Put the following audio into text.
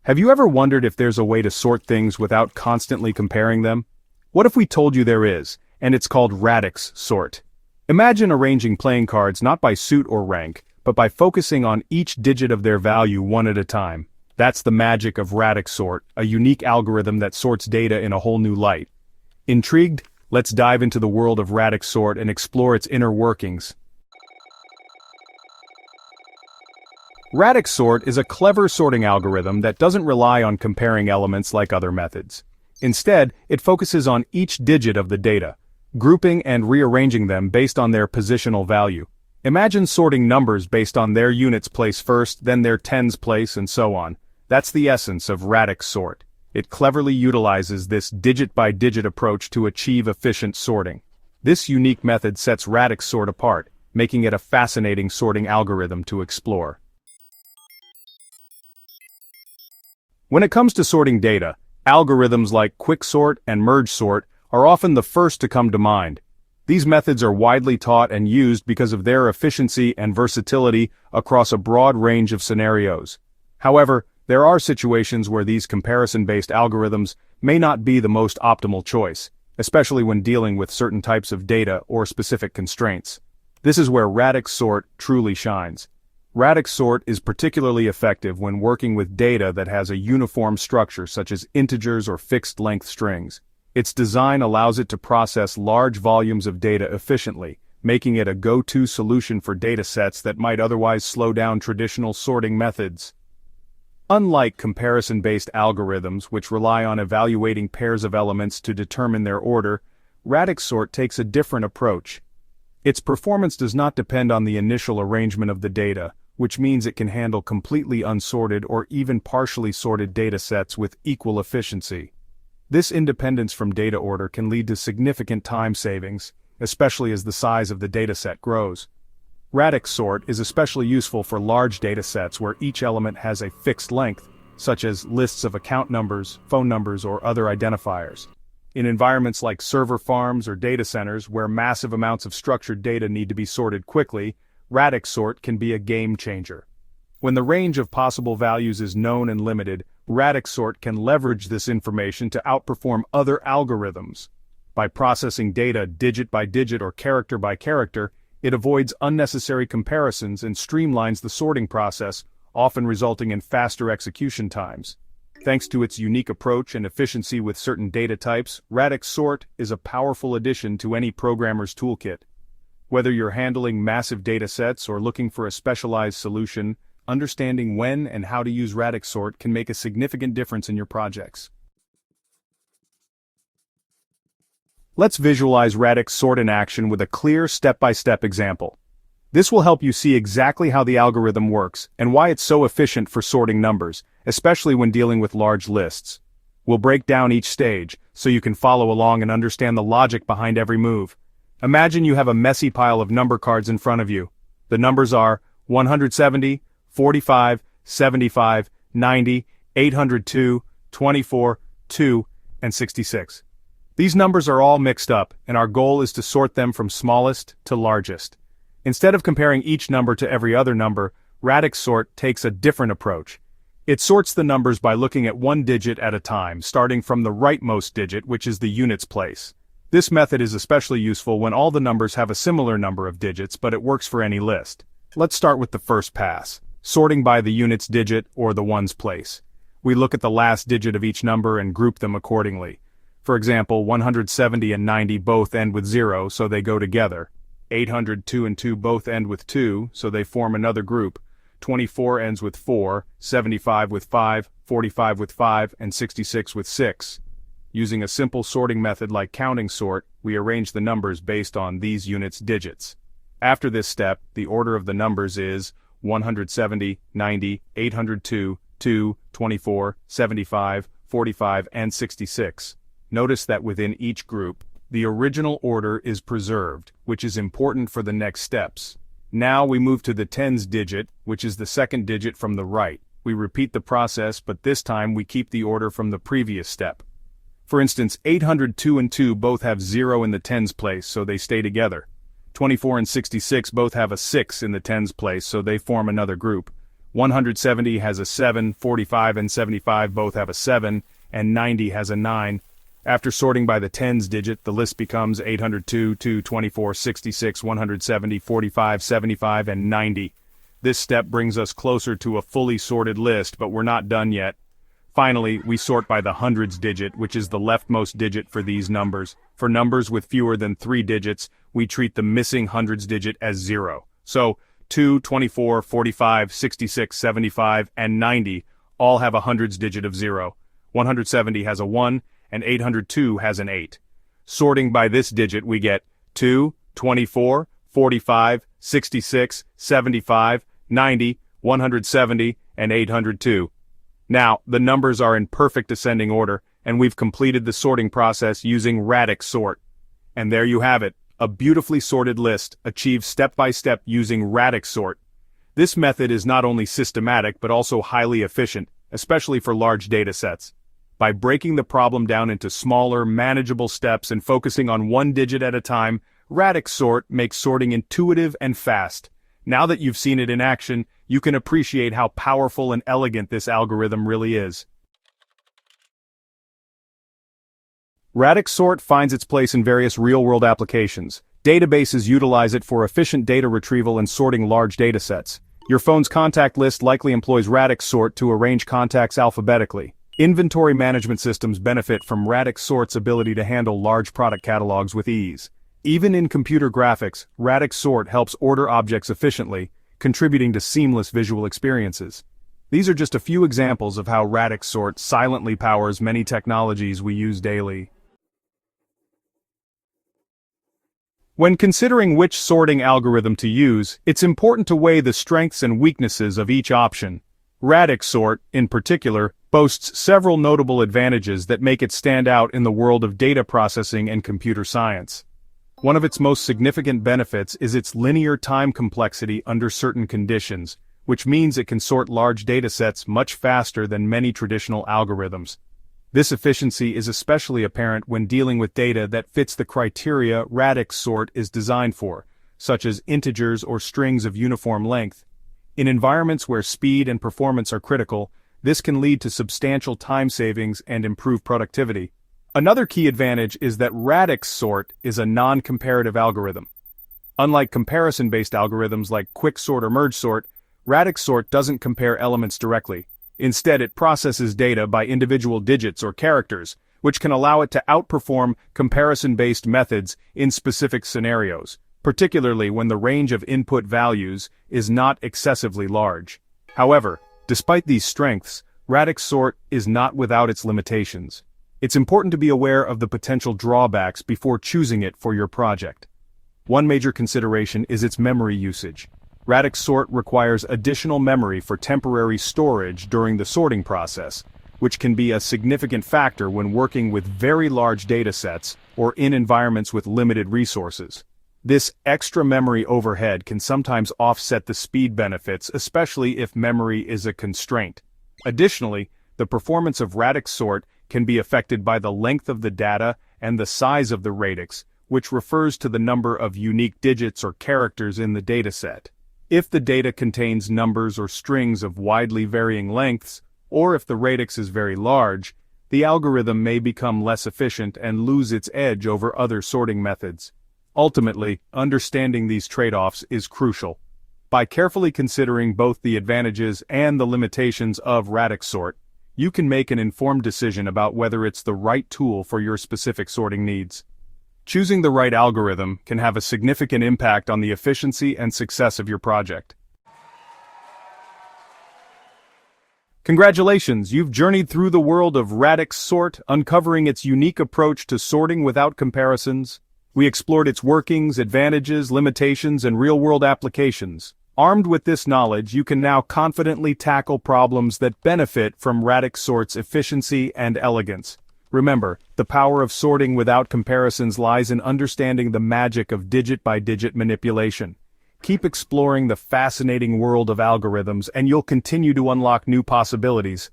Have you ever wondered if there's a way to sort things without constantly comparing them? What if we told you there is, and it's called Radix Sort? Imagine arranging playing cards not by suit or rank, but by focusing on each digit of their value one at a time. That's the magic of Radix Sort, a unique algorithm that sorts data in a whole new light. Intrigued? Let's dive into the world of Radix Sort and explore its inner workings. Radix Sort is a clever sorting algorithm that doesn't rely on comparing elements like other methods. Instead, it focuses on each digit of the data, grouping and rearranging them based on their positional value. Imagine sorting numbers based on their units place first, then their tens place, and so on. That's the essence of Radix Sort. It cleverly utilizes this digit-by-digit approach to achieve efficient sorting. This unique method sets Radix Sort apart, making it a fascinating sorting algorithm to explore. When it comes to sorting data, algorithms like quicksort and merge sort are often the first to come to mind. These methods are widely taught and used because of their efficiency and versatility across a broad range of scenarios. However, there are situations where these comparison-based algorithms may not be the most optimal choice, especially when dealing with certain types of data or specific constraints. This is where Radix Sort truly shines. Radix Sort is particularly effective when working with data that has a uniform structure such as integers or fixed-length strings. Its design allows it to process large volumes of data efficiently, making it a go-to solution for datasets that might otherwise slow down traditional sorting methods. Unlike comparison-based algorithms which rely on evaluating pairs of elements to determine their order, Radix Sort takes a different approach. Its performance does not depend on the initial arrangement of the data, which means it can handle completely unsorted or even partially sorted datasets with equal efficiency. This independence from data order can lead to significant time savings, especially as the size of the dataset grows. Radix Sort is especially useful for large datasets where each element has a fixed length, such as lists of account numbers, phone numbers, or other identifiers. In environments like server farms or data centers where massive amounts of structured data need to be sorted quickly, Radix Sort can be a game changer. When the range of possible values is known and limited, Radix Sort can leverage this information to outperform other algorithms. By processing data digit by digit or character by character, it avoids unnecessary comparisons and streamlines the sorting process, often resulting in faster execution times. Thanks to its unique approach and efficiency with certain data types, Radix Sort is a powerful addition to any programmer's toolkit. Whether you're handling massive datasets or looking for a specialized solution, understanding when and how to use Radix Sort can make a significant difference in your projects. Let's visualize Radix Sort in action with a clear step-by-step example. This will help you see exactly how the algorithm works and why it's so efficient for sorting numbers, especially when dealing with large lists. We'll break down each stage, so you can follow along and understand the logic behind every move. Imagine you have a messy pile of number cards in front of you. The numbers are 170, 45, 75, 90, 802, 24, 2, and 66. These numbers are all mixed up, and our goal is to sort them from smallest to largest. Instead of comparing each number to every other number, Radix Sort takes a different approach. It sorts the numbers by looking at one digit at a time, starting from the rightmost digit, which is the units place. This method is especially useful when all the numbers have a similar number of digits, but it works for any list. Let's start with the first pass, sorting by the units digit or the ones place. We look at the last digit of each number and group them accordingly. For example, 170 and 90 both end with 0, so they go together. 802 and 2 both end with 2, so they form another group. 24 ends with 4, 75 with 5, 45 with 5, and 66 with 6. Using a simple sorting method like counting sort, we arrange the numbers based on these units' digits. After this step, the order of the numbers is 170, 90, 802, 2, 24, 75, 45, and 66. Notice that within each group, the original order is preserved, which is important for the next steps. Now we move to the tens digit, which is the second digit from the right. We repeat the process, but this time we keep the order from the previous step. For instance, 802 and 2 both have 0 in the tens place, so they stay together. 24 and 66 both have a 6 in the tens place, so they form another group. 170 has a 7, 45 and 75 both have a 7, and 90 has a 9. After sorting by the tens digit, the list becomes 802, 224, 66, 170, 45, 75, and 90. This step brings us closer to a fully sorted list, but we're not done yet. Finally, we sort by the hundreds digit, which is the leftmost digit for these numbers. For numbers with fewer than 3 digits, we treat the missing hundreds digit as 0. So, 2, 24, 45, 66, 75, and 90 all have a hundreds digit of 0. 170 has a 1, and 802 has an 8. Sorting by this digit, we get 2, 24, 45, 66, 75, 90, 170, and 802. Now, the numbers are in perfect ascending order, and we've completed the sorting process using Radix Sort. And there you have it, a beautifully sorted list, achieved step by step using Radix Sort. This method is not only systematic but also highly efficient, especially for large data sets. By breaking the problem down into smaller, manageable steps and focusing on one digit at a time, Radix Sort makes sorting intuitive and fast. Now that you've seen it in action, you can appreciate how powerful and elegant this algorithm really is. Radix Sort finds its place in various real-world applications. Databases utilize it for efficient data retrieval and sorting large datasets. Your phone's contact list likely employs Radix Sort to arrange contacts alphabetically. Inventory management systems benefit from Radix Sort's ability to handle large product catalogs with ease. Even in computer graphics, Radix Sort helps order objects efficiently, contributing to seamless visual experiences. These are just a few examples of how Radix Sort silently powers many technologies we use daily. When considering which sorting algorithm to use, it's important to weigh the strengths and weaknesses of each option. Radix Sort, in particular, boasts several notable advantages that make it stand out in the world of data processing and computer science. One of its most significant benefits is its linear time complexity under certain conditions, which means it can sort large datasets much faster than many traditional algorithms. This efficiency is especially apparent when dealing with data that fits the criteria Radix Sort is designed for, such as integers or strings of uniform length. In environments where speed and performance are critical, this can lead to substantial time savings and improved productivity. Another key advantage is that Radix Sort is a non-comparative algorithm. Unlike comparison-based algorithms like quicksort or merge sort, Radix Sort doesn't compare elements directly. Instead, it processes data by individual digits or characters, which can allow it to outperform comparison-based methods in specific scenarios, particularly when the range of input values is not excessively large. However, despite these strengths, Radix Sort is not without its limitations. It's important to be aware of the potential drawbacks before choosing it for your project. One major consideration is its memory usage. Radix Sort requires additional memory for temporary storage during the sorting process, which can be a significant factor when working with very large datasets or in environments with limited resources. This extra memory overhead can sometimes offset the speed benefits, especially if memory is a constraint. Additionally, the performance of Radix Sort can be affected by the length of the data and the size of the radix, which refers to the number of unique digits or characters in the dataset. If the data contains numbers or strings of widely varying lengths, or if the radix is very large, the algorithm may become less efficient and lose its edge over other sorting methods. Ultimately, understanding these trade-offs is crucial. By carefully considering both the advantages and the limitations of Radix Sort, you can make an informed decision about whether it's the right tool for your specific sorting needs. Choosing the right algorithm can have a significant impact on the efficiency and success of your project. Congratulations, you've journeyed through the world of Radix Sort, uncovering its unique approach to sorting without comparisons. We explored its workings, advantages, limitations, and real-world applications. Armed with this knowledge, you can now confidently tackle problems that benefit from Radix Sort's efficiency and elegance. Remember, the power of sorting without comparisons lies in understanding the magic of digit-by-digit manipulation. Keep exploring the fascinating world of algorithms, and you'll continue to unlock new possibilities.